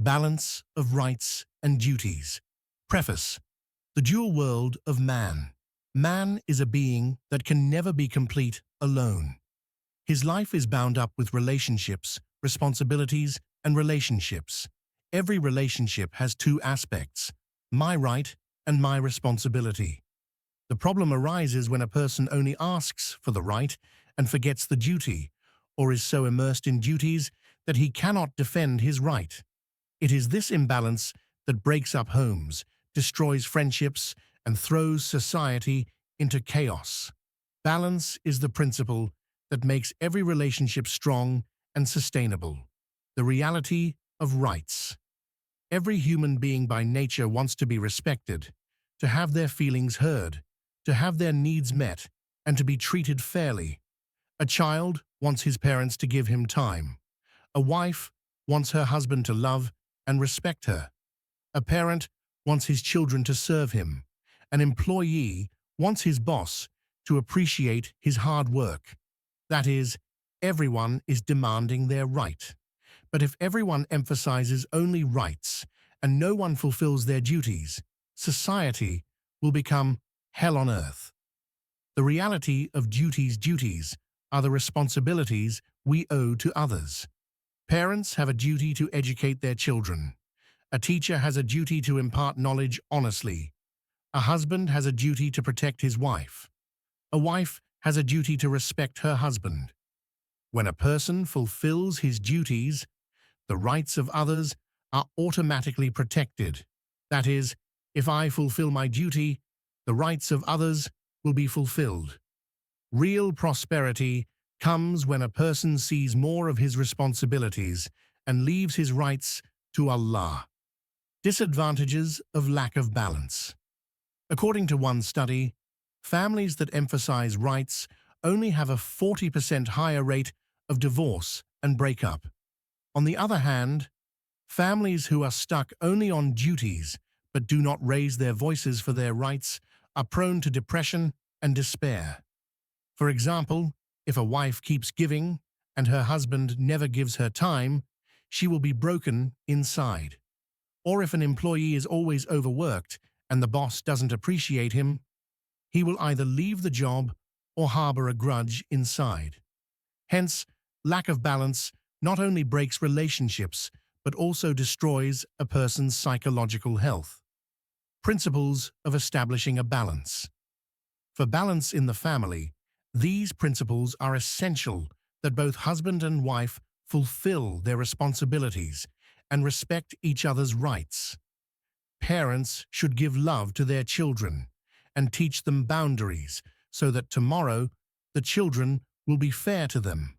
Balance of rights and duties. Preface. The dual world of man. Man is a being that can never be complete alone. His life is bound up with relationships, responsibilities, and relationships. Every relationship has two aspects, my right and my responsibility. The problem arises when a person only asks for the right and forgets the duty, or is so immersed in duties that he cannot defend his right. It is this imbalance that breaks up homes, destroys friendships, and throws society into chaos. Balance is the principle that makes every relationship strong and sustainable. The reality of rights. Every human being by nature wants to be respected, to have their feelings heard, to have their needs met, and to be treated fairly. A child wants his parents to give him time. A wife wants her husband to love and respect her. A parent wants his children to serve him. An employee wants his boss to appreciate his hard work. That is, everyone is demanding their right. But if everyone emphasizes only rights and no one fulfills their duties, society will become hell on earth. The reality of duties are the responsibilities we owe to others. Parents have a duty to educate their children. A teacher has a duty to impart knowledge honestly. A husband has a duty to protect his wife. A wife has a duty to respect her husband. When a person fulfills his duties, the rights of others are automatically protected. That is, if I fulfill my duty, the rights of others will be fulfilled. Real prosperity comes when a person sees more of his responsibilities and leaves his rights to Allah. Disadvantages of lack of balance. According to one study, families that emphasize rights only have a 40% higher rate of divorce and breakup. On the other hand, families who are stuck only on duties but do not raise their voices for their rights are prone to depression and despair. For example, if a wife keeps giving and her husband never gives her time, she will be broken inside. Or if an employee is always overworked and the boss doesn't appreciate him, he will either leave the job or harbor a grudge inside. Hence, lack of balance not only breaks relationships, but also destroys a person's psychological health. Principles of establishing a balance. For balance in the family, these principles are essential that both husband and wife fulfill their responsibilities and respect each other's rights. Parents should give love to their children and teach them boundaries so that tomorrow the children will be fair to them.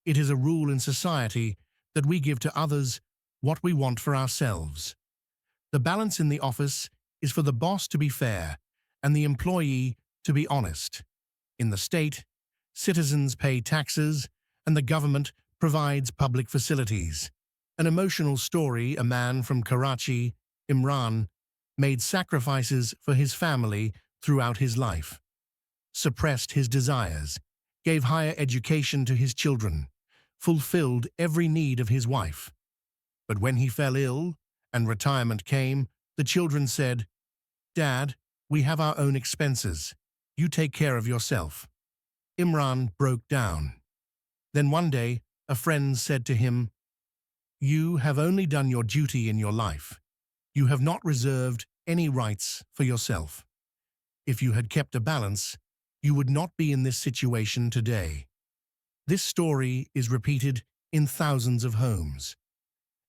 It is a rule in society that we give to others what we want for ourselves. The balance in the office is for the boss to be fair and the employee to be honest. In the state, citizens pay taxes and the government provides public facilities. An emotional story: a man from Karachi, Imran, made sacrifices for his family throughout his life, suppressed his desires, gave higher education to his children, fulfilled every need of his wife. But when he fell ill and retirement came, the children said, "Dad, we have our own expenses. You take care of yourself." Imran broke down. Then one day, a friend said to him, "You have only done your duty in your life. You have not reserved any rights for yourself. If you had kept a balance, you would not be in this situation today." This story is repeated in thousands of homes.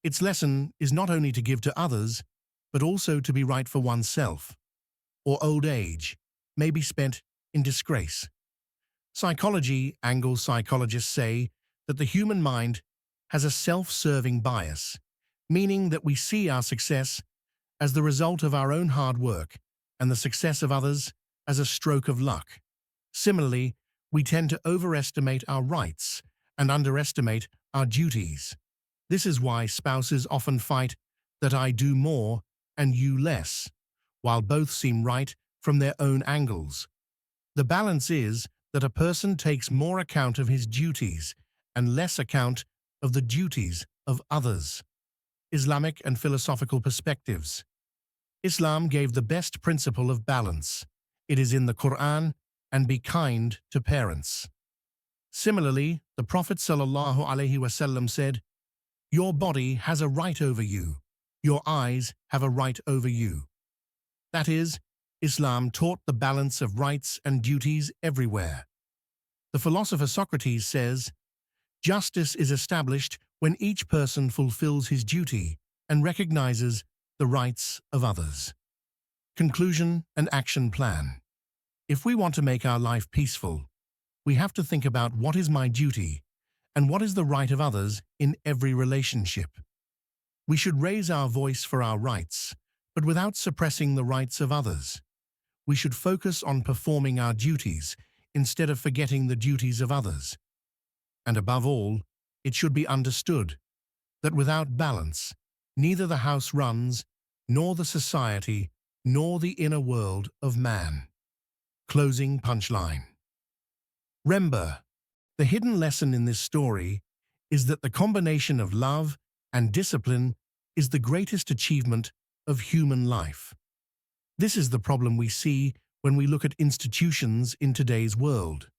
Its lesson is not only to give to others, but also to be right for oneself, or old age may be spent in disgrace. Psychology angle psychologists say that the human mind has a self-serving bias, meaning that we see our success as the result of our own hard work and the success of others as a stroke of luck. Similarly, we tend to overestimate our rights and underestimate our duties. This is why spouses often fight that I do more and you less, while both seem right from their own angles. The balance is that a person takes more account of his duties and less account of the duties of others. Islamic and philosophical perspectives. Islam gave the best principle of balance. It is in the Quran, and be kind to parents. Similarly, the Prophet ﷺ said, "Your body has a right over you. Your eyes have a right over you." That is, Islam taught the balance of rights and duties everywhere. The philosopher Socrates says, "Justice is established when each person fulfills his duty and recognizes the rights of others." Conclusion and action plan. If we want to make our life peaceful, we have to think about what is my duty and what is the right of others in every relationship. We should raise our voice for our rights, but without suppressing the rights of others. We should focus on performing our duties instead of forgetting the duties of others. And above all, it should be understood that without balance, neither the house runs, nor the society, nor the inner world of man. Closing punchline. Remember, the hidden lesson in this story is that the combination of love and discipline is the greatest achievement of human life. This is the problem we see when we look at institutions in today's world.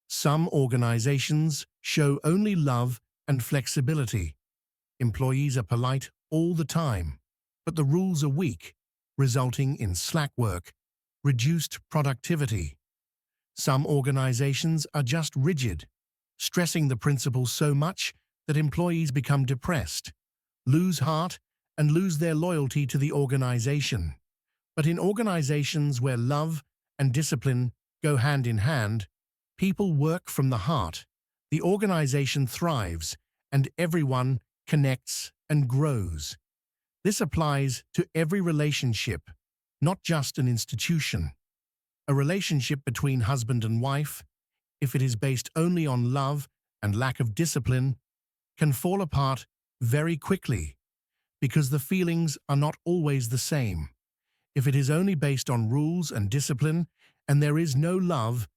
Some organizations show only love and flexibility. Employees are polite all the time, but the rules are weak, resulting in slack work, reduced productivity. Some organizations are just rigid, stressing the principles so much that employees become depressed, lose heart, and lose their loyalty to the organization. But in organizations where love and discipline go hand in hand, people work from the heart, the organization thrives, and everyone connects and grows. This applies to every relationship, not just an institution. A relationship between husband and wife, if it is based only on love and lack of discipline, can fall apart very quickly because the feelings are not always the same. If it is only based on rules and discipline and there is no love,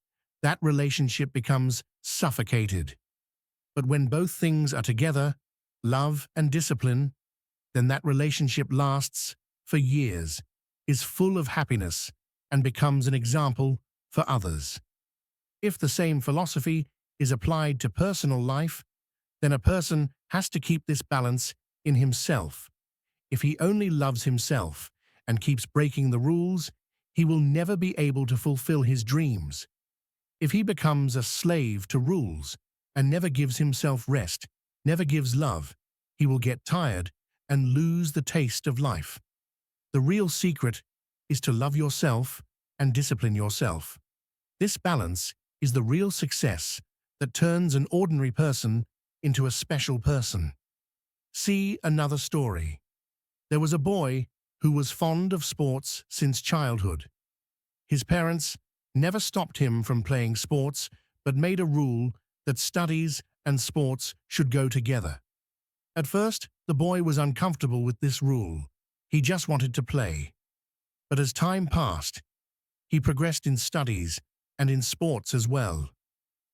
that relationship becomes suffocated. But when both things are together, love and discipline, then that relationship lasts for years, is full of happiness, and becomes an example for others. If the same philosophy is applied to personal life, then a person has to keep this balance in himself. If he only loves himself and keeps breaking the rules, he will never be able to fulfill his dreams. If he becomes a slave to rules and never gives himself rest, never gives love, he will get tired and lose the taste of life. The real secret is to love yourself and discipline yourself. This balance is the real success that turns an ordinary person into a special person. See another story. There was a boy who was fond of sports since childhood. His parents never stopped him from playing sports, but made a rule that studies and sports should go together. At first, the boy was uncomfortable with this rule. He just wanted to play. But as time passed, he progressed in studies and in sports as well.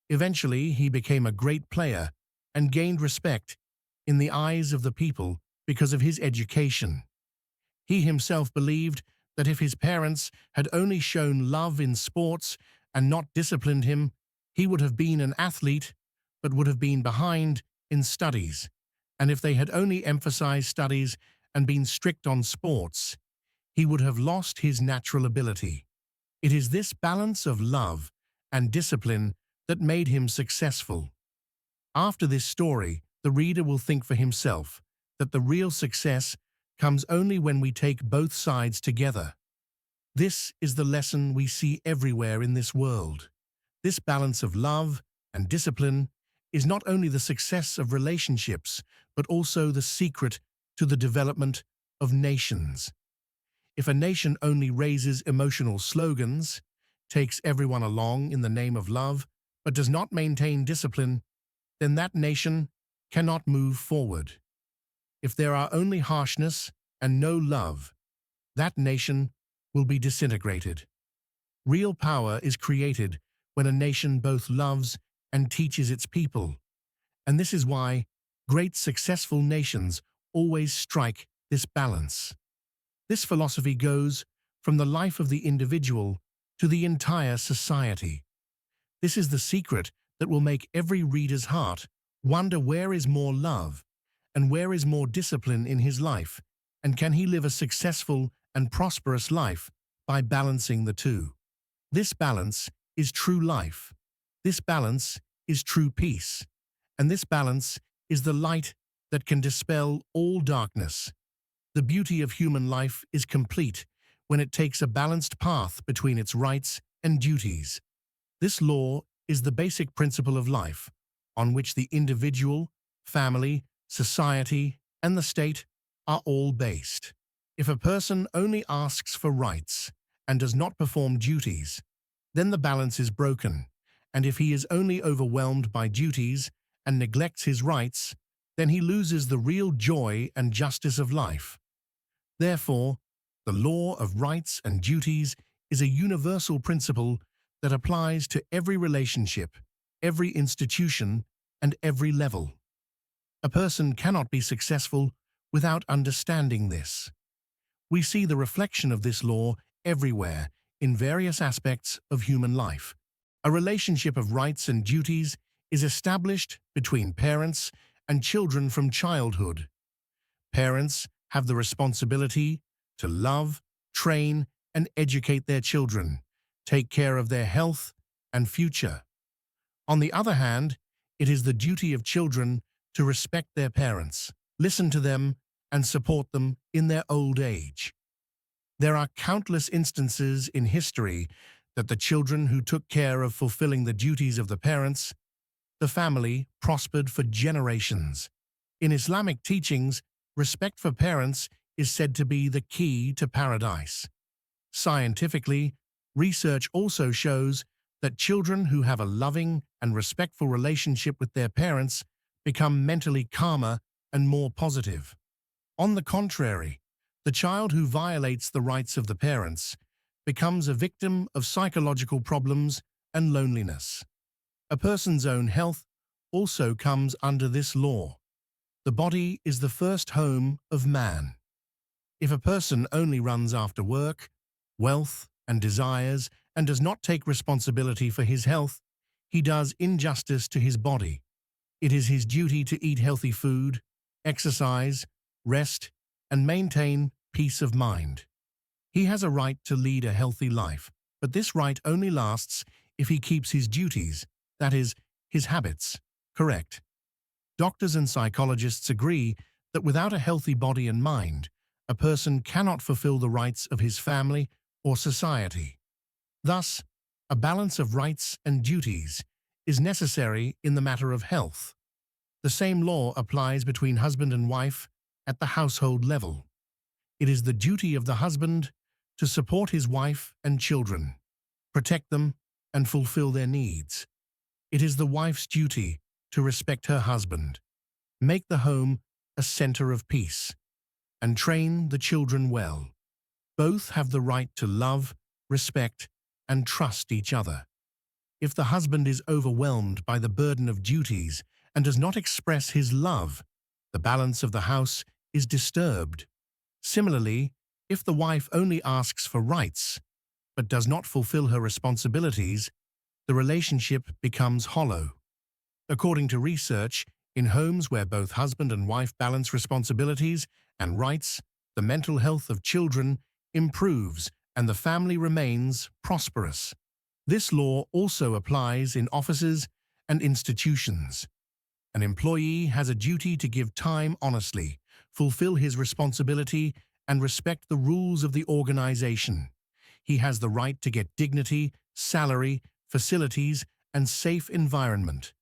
Eventually, he became a great player and gained respect in the eyes of the people because of his education. He himself believed that if his parents had only shown love in sports and not disciplined him, he would have been an athlete but would have been behind in studies. And if they had only emphasized studies and been strict on sports, he would have lost his natural ability. It is this balance of love and discipline that made him successful. After this story, the reader will think for himself that the real success comes only when we take both sides together. This is the lesson we see everywhere in this world. This balance of love and discipline is not only the success of relationships, but also the secret to the development of nations. If a nation only raises emotional slogans, takes everyone along in the name of love, but does not maintain discipline, then that nation cannot move forward. If there are only harshness and no love, that nation will be disintegrated. Real power is created when a nation both loves and teaches its people. And this is why great successful nations always strike this balance. This philosophy goes from the life of the individual to the entire society. This is the secret that will make every reader's heart wonder where is more love and where is more discipline in his life, and can he live a successful and prosperous life by balancing the two. This balance is true life. This balance is true peace. And this balance is the light that can dispel all darkness. The beauty of human life is complete when it takes a balanced path between its rights and duties. This law is the basic principle of life, on which the individual, family, society, and the state are all based. If a person only asks for rights and does not perform duties, then the balance is broken, and if he is only overwhelmed by duties and neglects his rights, then he loses the real joy and justice of life. Therefore, the law of rights and duties is a universal principle that applies to every relationship, every institution, and every level. A person cannot be successful without understanding this. We see the reflection of this law everywhere in various aspects of human life. A relationship of rights and duties is established between parents and children from childhood. Parents have the responsibility to love, train, and educate their children, take care of their health and future. On the other hand, it is the duty of children to respect their parents, listen to them, and support them in their old age. There are countless instances in history that the children who took care of fulfilling the duties of the parents, the family prospered for generations. In Islamic teachings, respect for parents is said to be the key to paradise. Scientifically, research also shows that children who have a loving and respectful relationship with their parents become mentally calmer and more positive. On the contrary, the child who violates the rights of the parents becomes a victim of psychological problems and loneliness. A person's own health also comes under this law. The body is the first home of man. If a person only runs after work, wealth, and desires and does not take responsibility for his health, he does injustice to his body. It is his duty to eat healthy food, exercise, rest, and maintain peace of mind. He has a right to lead a healthy life, but this right only lasts if he keeps his duties, that is, his habits, correct. Doctors and psychologists agree that without a healthy body and mind, a person cannot fulfill the rights of his family or society. Thus, a balance of rights and duties is necessary in the matter of health. The same law applies between husband and wife at the household level. It is the duty of the husband to support his wife and children, protect them, and fulfill their needs. It is the wife's duty to respect her husband, make the home a center of peace, and train the children well. Both have the right to love, respect, and trust each other. If the husband is overwhelmed by the burden of duties and does not express his love, the balance of the house is disturbed. Similarly, if the wife only asks for rights but does not fulfill her responsibilities, the relationship becomes hollow. According to research, in homes where both husband and wife balance responsibilities and rights, the mental health of children improves and the family remains prosperous. This law also applies in offices and institutions. An employee has a duty to give time honestly, fulfill his responsibility, and respect the rules of the organization. He has the right to get dignity, salary, facilities, and safe environment.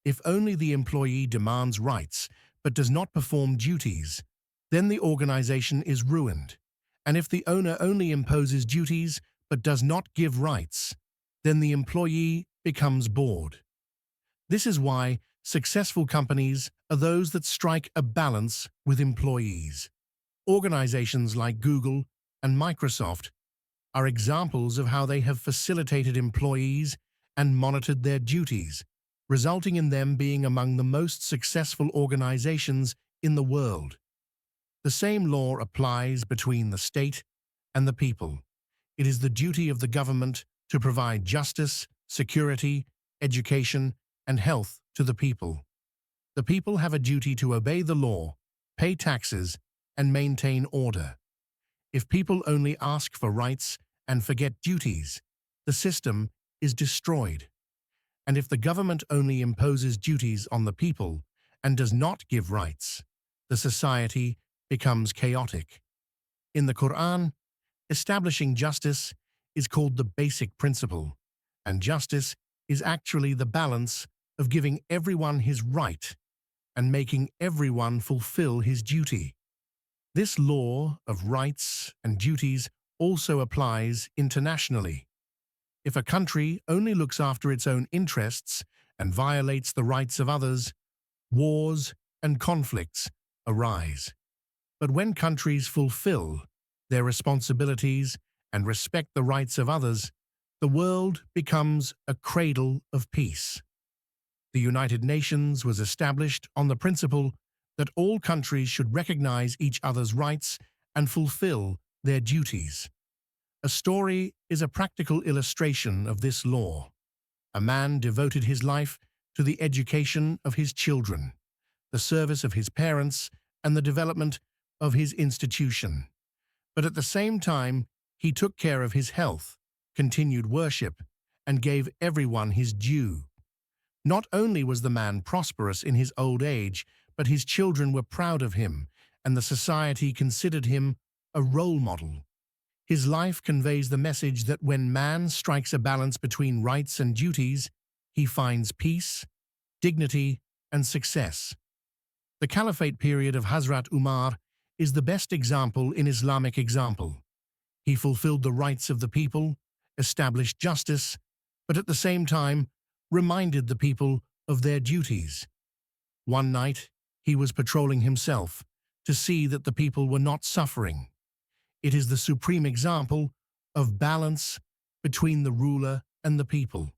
If only the employee demands rights but does not perform duties, then the organization is ruined. And if the owner only imposes duties but does not give rights, then the employee becomes bored. This is why successful companies are those that strike a balance with employees. Organizations like Google and Microsoft are examples of how they have facilitated employees and monitored their duties, resulting in them being among the most successful organizations in the world. The same law applies between the state and the people. It is the duty of the government to provide justice, security, education, and health to the people. The people have a duty to obey the law, pay taxes, and maintain order. If people only ask for rights and forget duties, the system is destroyed. And if the government only imposes duties on the people and does not give rights, the society becomes chaotic. In the Quran, establishing justice is called the basic principle, and justice is actually the balance of giving everyone his right and making everyone fulfill his duty. This law of rights and duties also applies internationally. If a country only looks after its own interests and violates the rights of others, wars and conflicts arise. But when countries fulfill their responsibilities and respect the rights of others, the world becomes a cradle of peace. The United Nations was established on the principle that all countries should recognize each other's rights and fulfill their duties. A story is a practical illustration of this law. A man devoted his life to the education of his children, the service of his parents, and the development of his institution. But at the same time, he took care of his health, continued worship, and gave everyone his due. Not only was the man prosperous in his old age, but his children were proud of him, and the society considered him a role model. His life conveys the message that when man strikes a balance between rights and duties, he finds peace, dignity, and success. The Caliphate period of Hazrat Umar is the best example in Islamic example. He fulfilled the rights of the people, established justice, but at the same time reminded the people of their duties. One night, he was patrolling himself to see that the people were not suffering. It is the supreme example of balance between the ruler and the people.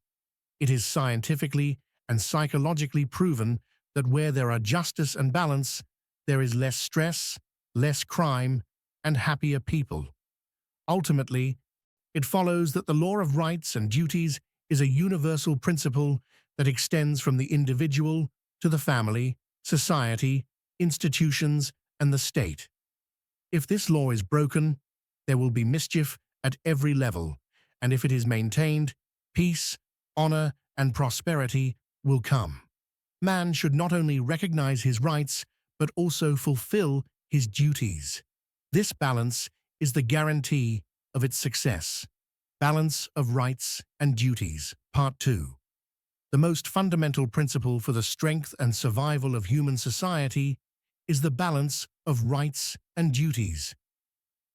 It is scientifically and psychologically proven that where there are justice and balance, there is less stress, less crime, and happier people. Ultimately, it follows that the law of rights and duties is a universal principle that extends from the individual to the family, society, institutions, and the state. If this law is broken, there will be mischief at every level, and if it is maintained, peace, honor, and prosperity will come. Man should not only recognize his rights, but also fulfill his duties. This balance is the guarantee of its success. Balance of Rights and Duties, Part 2. The most fundamental principle for the strength and survival of human society is the balance of rights and duties.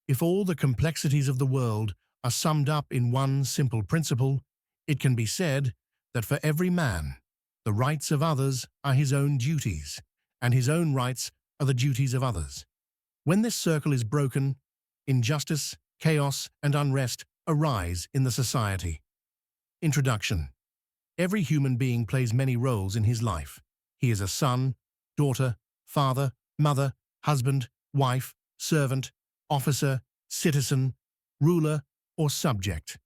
If all the complexities of the world are summed up in one simple principle, it can be said that for every man, the rights of others are his own duties, and his own rights are the duties of others. When this circle is broken, injustice, chaos, and unrest arise in the society. Introduction. Every human being plays many roles in his life. He is a son, daughter, father, mother, husband, wife, servant, officer, citizen, ruler, or subject.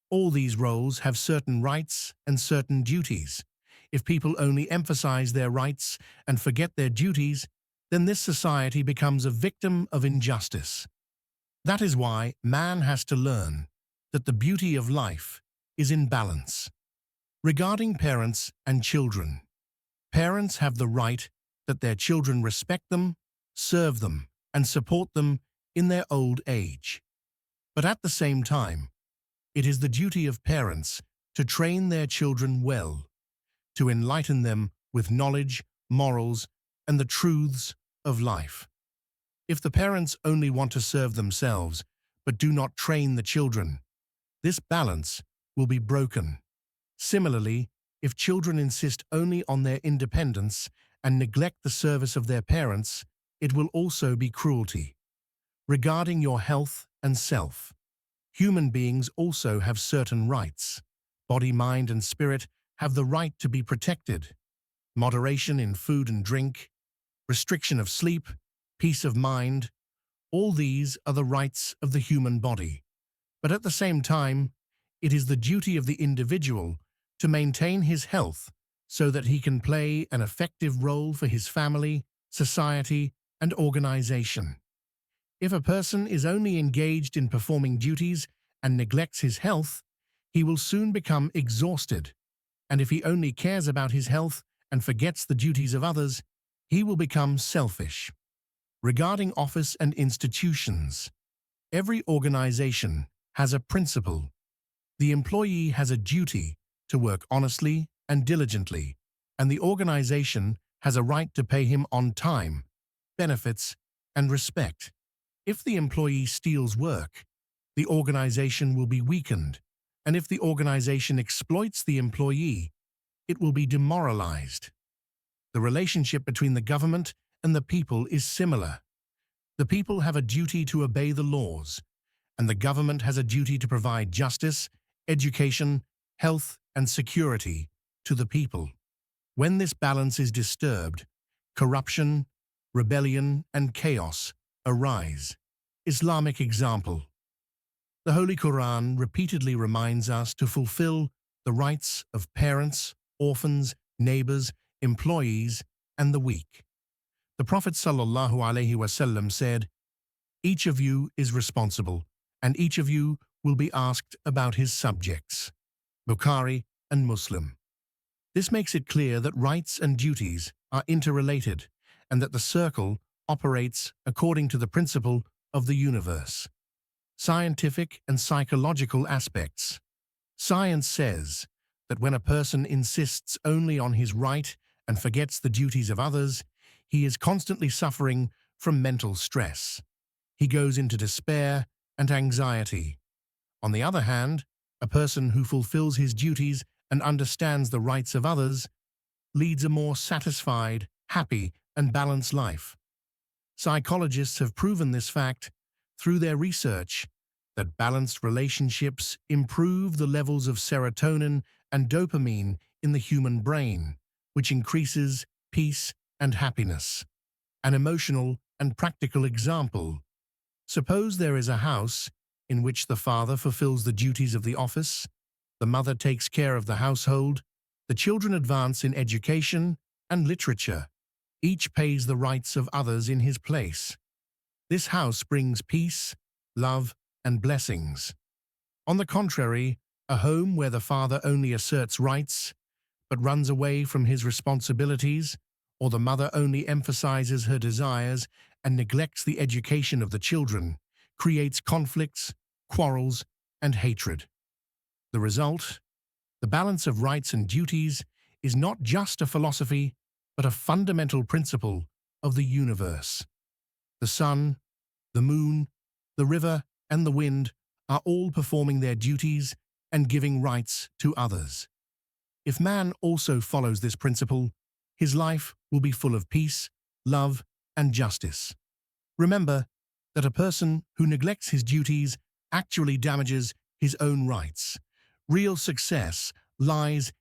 All these roles have certain rights and certain duties. If people only emphasize their rights and forget their duties, then this society becomes a victim of injustice. That is why man has to learn that the beauty of life is in balance. Regarding parents and children, parents have the right that their children respect them, serve them, and support them in their old age. But at the same time, it is the duty of parents to train their children well, to enlighten them with knowledge, morals, and the truths of life. If the parents only want to serve themselves but do not train the children, this balance will be broken. Similarly, if children insist only on their independence and neglect the service of their parents, it will also be cruelty. Regarding your health and self, human beings also have certain rights. Body, mind, and spirit have the right to be protected. Moderation in food and drink, restriction of sleep, peace of mind, All these are the rights of the human body. But at the same time, it is the duty of the individual to maintain his health so that he can play an effective role for his family, society, and organization. If a person is only engaged in performing duties and neglects his health, he will soon become exhausted. And if he only cares about his health and forgets the duties of others, he will become selfish. Regarding office and institutions, every organization has a principle. The employee has a duty to work honestly and diligently, and the organization has a right to pay him on time, benefits, and respect. If the employee steals work, the organization will be weakened, and if the organization exploits the employee, it will be demoralized. The relationship between the government and the people is similar. The people have a duty to obey the laws, and the government has a duty to provide justice, education, health, and security to the people. When this balance is disturbed, corruption, rebellion, and chaos arise. Islamic example. The Holy Quran repeatedly reminds us to fulfill the rights of parents, orphans, neighbors, employees, and the weak. The Prophet ﷺ said, "Each of you is responsible, and each of you will be asked about his subjects." Bukhari and Muslim. This makes it clear that rights and duties are interrelated, and that the circle operates according to the principle of the universe. Scientific and psychological aspects. Science says that when a person insists only on his right and forgets the duties of others, he is constantly suffering from mental stress. He goes into despair and anxiety. On the other hand, a person who fulfills his duties and understands the rights of others leads a more satisfied, happy, and balanced life. Psychologists have proven this fact through their research that balanced relationships improve the levels of serotonin and dopamine in the human brain, which increases peace and happiness. An emotional and practical example. Suppose there is a house in which the father fulfills the duties of the office, the mother takes care of the household, the children advance in education and literature. Each pays the rights of others in his place. This house brings peace, love, and blessings. On the contrary, a home where the father only asserts rights but runs away from his responsibilities, or the mother only emphasizes her desires and neglects the education of the children, creates conflicts, quarrels, and hatred. The result? The balance of rights and duties is not just a philosophy, but a fundamental principle of the universe. The sun, the moon, the river, and the wind are all performing their duties and giving rights to others. If man also follows this principle, his life will be full of peace, love, and justice. Remember that a person who neglects his duties actually damages his own rights. Real success lies